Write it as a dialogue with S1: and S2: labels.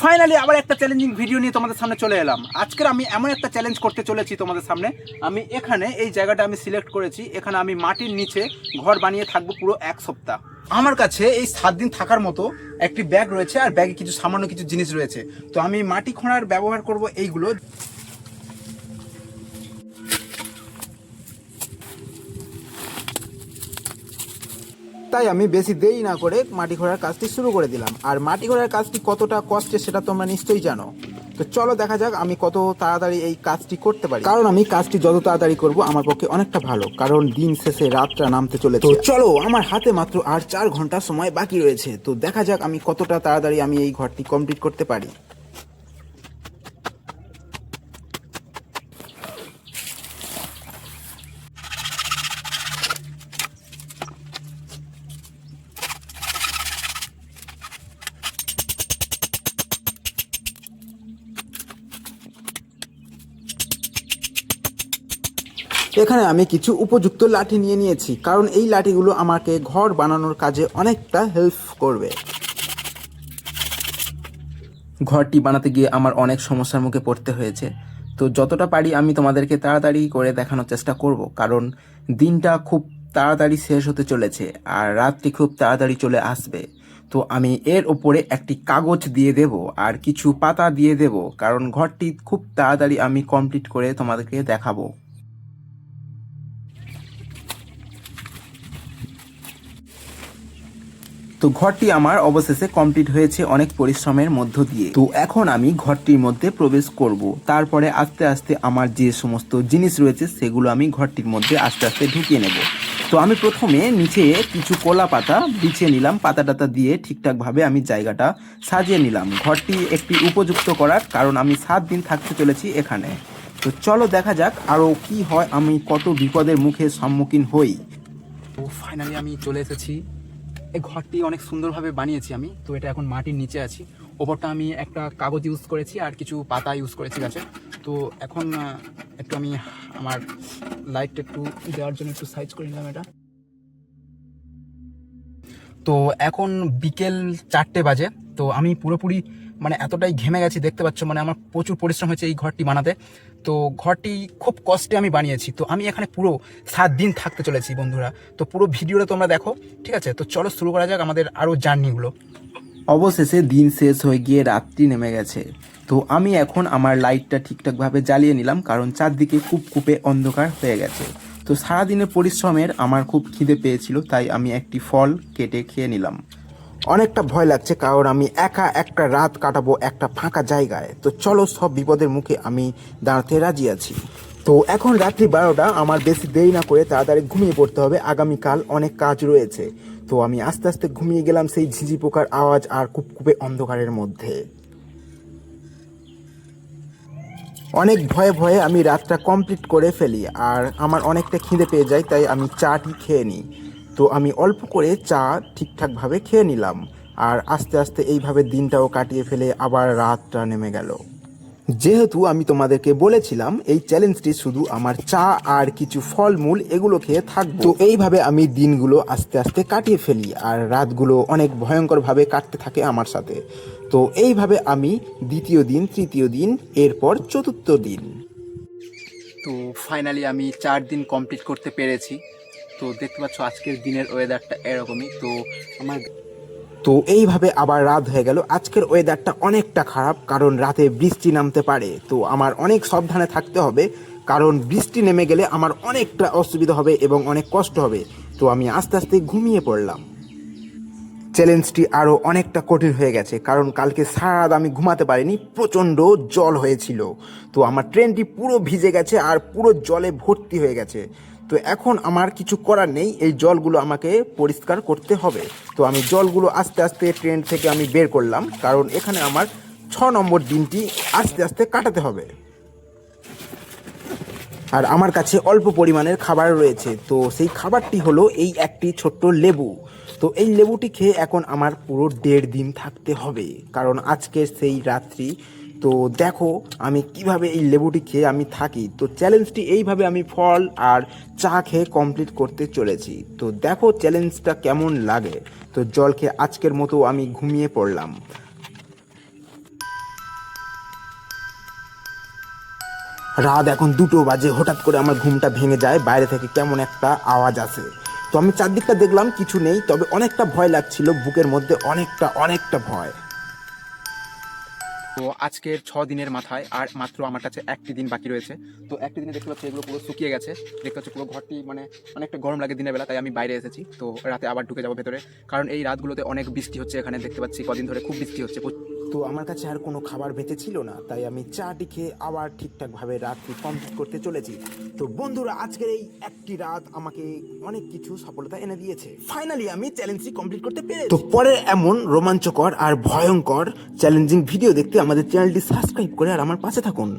S1: Finally আবার একটা challenging video নিয়ে তোমাদের সামনে চলে এলাম। আজকের আমি এমন একটা চ্যালেঞ্জ করতে চলেছি তোমাদের সামনে। আমি এখানে এই জায়গাটা আমি সিলেক্ট করেছি, এখানে আমি মাটির নিচে ঘর বানিয়ে থাকবো পুরো 1 সপ্তাহ। আমার কাছে এই 7 দিন থাকার মতো একটি ব্যাগ রয়েছে, আর ব্যাগে কিছু সামান্য কিছু জিনিস রয়েছে। তো আমি মাটি খোঁড়ার ব্যবহার করব এইগুলো। তাই আমি বেশি দেরি না করে মাটি খোঁড়ার কাজটি শুরু করে দিলাম। আর মাটি খোঁড়ার কাজটি কতটা কষ্টের সেটা তোমরা নিশ্চয়ই জানো। তো চলো দেখা যাক আমি কত তাড়াতাড়ি এই কাজটি করতে পারি, কারণ আমি কাজটি যত তাড়াতাড়ি করব আমার পক্ষে অনেকটা ভালো, কারণ দিন শেষে রাতটা নামতে চলেছে। তো চলো, আমার হাতে মাত্র আর 4 ঘন্টা সময় বাকি রয়েছে। তো দেখা যাক আমি কতটা তাড়াতাড়ি আমি এই ঘরটি কমপ্লিট করতে পারি। এখানে আমি কিছু উপযুক্ত লাঠি নিয়ে নিয়েছি, কারণ এই লাঠিগুলো আমাকে ঘর বানানোর কাজে অনেকটা হেল্প করবে। ঘরটি বানাতে গিয়ে আমার অনেক সমস্যার মুখে পড়তে হয়েছে। তো যতটা পারি আমি তোমাদেরকে তাড়াতাড়ি করে দেখানোর চেষ্টা করব, কারণ দিনটা খুব তাড়াতাড়ি শেষ হতে চলেছে আর রাতটি খুব তাড়াতাড়ি চলে আসবে। তো আমি এর উপরে একটি কাগজ দিয়ে দেব আর কিছু পাতা দিয়ে দেব, কারণ ঘরটি খুব তাড়াতাড়ি আমি কমপ্লিট করে তোমাদেরকে দেখাবো। তো ঘরটি আমার অবশেষে কমপ্লিট হয়েছে অনেক পরিশ্রমের মধ্য দিয়ে। তো এখন আমি ঘরটির মধ্যে প্রবেশ করব, তারপরে আস্তে আস্তে আমার যে সমস্ত জিনিস রয়েছে সেগুলো আমি ঘরটির মধ্যে আস্তে আস্তে ঢুকিয়ে নেব। তো আমি প্রথমে নিচে কিছু কলা পাতা বিছিয়ে নিলাম, পাতা টাতা দিয়ে ঠিকঠাকভাবে আমি জায়গাটা সাজিয়ে নিলাম ঘরটি একটি উপযুক্ত করার, কারণ আমি 7 দিন থাকতে চলেছি এখানে। তো চলো দেখা যাক আরও কি হয়, আমি কত বিপদের মুখে সম্মুখীন হই। তো ফাইনালি আমি চলে এসেছি। এই ঘরটি অনেক সুন্দরভাবে বানিয়েছি আমি। তো এটা এখন মাটির নিচে আছি, ওপরটা আমি একটা কাগজ ইউজ করেছি আর কিছু পাতা ইউজ করেছি গাছে। তো এখন একটু আমি আমার লাইটটা একটু দেওয়ার জন্য একটু সাইজ করে নিলাম এটা। তো এখন বিকেল 4টে বাজে। তো আমি পুরোপুরি এতটাই ঘেমে গেছি, দেখতে পাচ্ছ, আমার প্রচুর পরিশ্রম হয়েছে এই ঘরটি বানাতে। তো ঘরটি খুব কষ্টে আমি বানিয়েছি। তো আমি এখানে পুরো 7 দিন থাকতে চলেছি বন্ধুরা। তো পুরো ভিডিওটা তোমরা দেখো, ঠিক আছে? তো চলো শুরু করা যাক আমাদের আরও জার্নিগুলো। অবশেষে দিন শেষ হয়ে গিয়ে রাত্রি নেমে গেছে। তো আমি এখন আমার লাইটটা ঠিকঠাকভাবে জ্বালিয়ে নিলাম, কারণ চারদিকে কুপকুপে অন্ধকার হয়ে গেছে। তো সারাদিনের পরিশ্রমের আমার খুব খিদে পেয়েছিল, তাই আমি একটি ফল কেটে খেয়ে নিলাম। অনেকটা ভয় লাগছে, কারণ আমি একা একটা রাত কাটাবো একটা ফাঁকা জায়গায়। তো চলো, সব বিপদের মুখে আমি দাঁড়াতে রাজি আছি। তো এখন রাত্রি 12টা, আমার বেশি দেরি না করে তাড়াতাড়ি ঘুমিয়ে পড়তে হবে, আগামীকাল অনেক কাজ রয়েছে। তো আমি আস্তে আস্তে ঘুমিয়ে গেলাম সেই ঝিঝি পোকার আওয়াজ আর কুপকুপে অন্ধকারের মধ্যে। অনেক ভয়ে ভয়ে আমি রাতটা কমপ্লিট করে ফেলি, আর আমার অনেকটা খিদে পেয়ে যায়, তাই আমি চাটি খেয়ে নিই। তো আমি অল্প করে চা ঠিকঠাকভাবে খেয়ে নিলাম, আর আস্তে আস্তে এইভাবে দিনটাও কাটিয়ে ফেলে আবার রাতটা নেমে গেল। যেহেতু আমি তোমাদেরকে বলেছিলাম এই চ্যালেঞ্জটি শুধু আমার চা আর কিছু ফলমূল এগুলো খেয়ে থাকবো, তো এইভাবে আমি দিনগুলো আস্তে আস্তে কাটিয়ে ফেলি, আর রাতগুলো অনেক ভয়ঙ্করভাবে কাটতে থাকে আমার সাথে। তো এইভাবে আমি দ্বিতীয় দিন, তৃতীয় দিন, এরপর চতুর্থ দিন। তো ফাইনালি আমি 4 দিন কমপ্লিট করতে পেরেছি। তো দেখতে পাচ্ছ আজকের দিনের ওয়েদারটা এরকমই। তো এইভাবে আবার রাত হয়ে গেল। আজকের ওয়েদারটা অনেকটা খারাপ, কারণ রাতে বৃষ্টি নামতে পারে। তো আমার অনেক সাবধানে থাকতে হবে, কারণ বৃষ্টি নেমে গেলে আমার অনেকটা অসুবিধা হবে এবং অনেক কষ্ট হবে। তো আমি আস্তে আস্তে ঘুমিয়ে পড়লাম। চ্যালেঞ্জটি আরও অনেকটা কঠিন হয়ে গেছে, কারণ কালকে সারা রাত আমি ঘুমাতে পারিনি, প্রচণ্ড জল হয়েছিল। তো আমার ট্রেনটি পুরো ভিজে গেছে আর পুরো জলে ভর্তি হয়ে গেছে। তো এখন আমার কিছু করার নেই, এই জলগুলো আমাকে পরিষ্কার করতে হবে। তো আমি জলগুলো আস্তে আস্তে ট্রেন থেকে আমি বের করলাম, কারণ এখানে আমার 6 নম্বর দিনটি আস্তে আস্তে কাটাতে হবে। আর আমার কাছে অল্প পরিমাণের খাবার রয়েছে। তো সেই খাবারটি হলো এই একটি ছোট্ট লেবু। তো এই লেবুটি খেয়ে এখন আমার পুরো 1.5 দিন থাকতে হবে, কারণ আজকে সেই রাত্রি। তো দেখো আমি কিভাবে এই লেবুটি খেয়ে আমি থাকি। তো চ্যালেঞ্জটি এইভাবে আমি ফল আর চা খেয়ে কমপ্লিট করতে চলেছি। তো দেখো চ্যালেঞ্জটা কেমন লাগে। তো জল খেয়ে আজকের মতো আমি ঘুমিয়ে পড়লাম। রাত এখন 2টো বাজে, হঠাৎ করে আমার ঘুমটা ভেঙে যায়, বাইরে থেকে কেমন একটা আওয়াজ আসে। তো আমি চারদিকটা দেখলাম, কিছু নেই, তবে অনেকটা ভয় লাগছিল, বুকের মধ্যে অনেকটা অনেকটা ভয়।
S2: তো আজকের 6 দিনের মাথায় আর মাত্র আমার কাছে একটি দিন বাকি রয়েছে। তো একটি দিনে দেখতে পাচ্ছি এগুলো পুরো শুকিয়ে গেছে, দেখতে পাচ্ছি পুরো ঘরটি মানে অনেকটা গরম লাগে দিনের বেলা, তাই আমি বাইরে এসেছি। তো রাতে আবার ঢুকে যাবো ভেতরে, কারণ এই রাতগুলোতে অনেক বৃষ্টি হচ্ছে এখানে, দেখতে পাচ্ছি কদিন ধরে খুব বৃষ্টি হচ্ছে।
S1: তো আমার কাছে আর কোনো খাবার বেঁচে ছিল না, তাই আমি চাটি খেয়ে আবার ঠিকঠাকভাবে রাত্রি কমপ্লিট করতে চলেছি। তো বন্ধুরা, আজকের এই একটি রাত আমাকে অনেক কিছু সফলতা এনে দিয়েছে। ফাইনালি আমি চ্যালেঞ্জটি কমপ্লিট করতে পেরেছি। তো পরের এমন রোমাঞ্চকর আর ভয়ঙ্কর চ্যালেঞ্জিং ভিডিও দেখতে আমাদের চ্যানেলটি সাবস্ক্রাইব করে আর আমার পাশে থাকুন।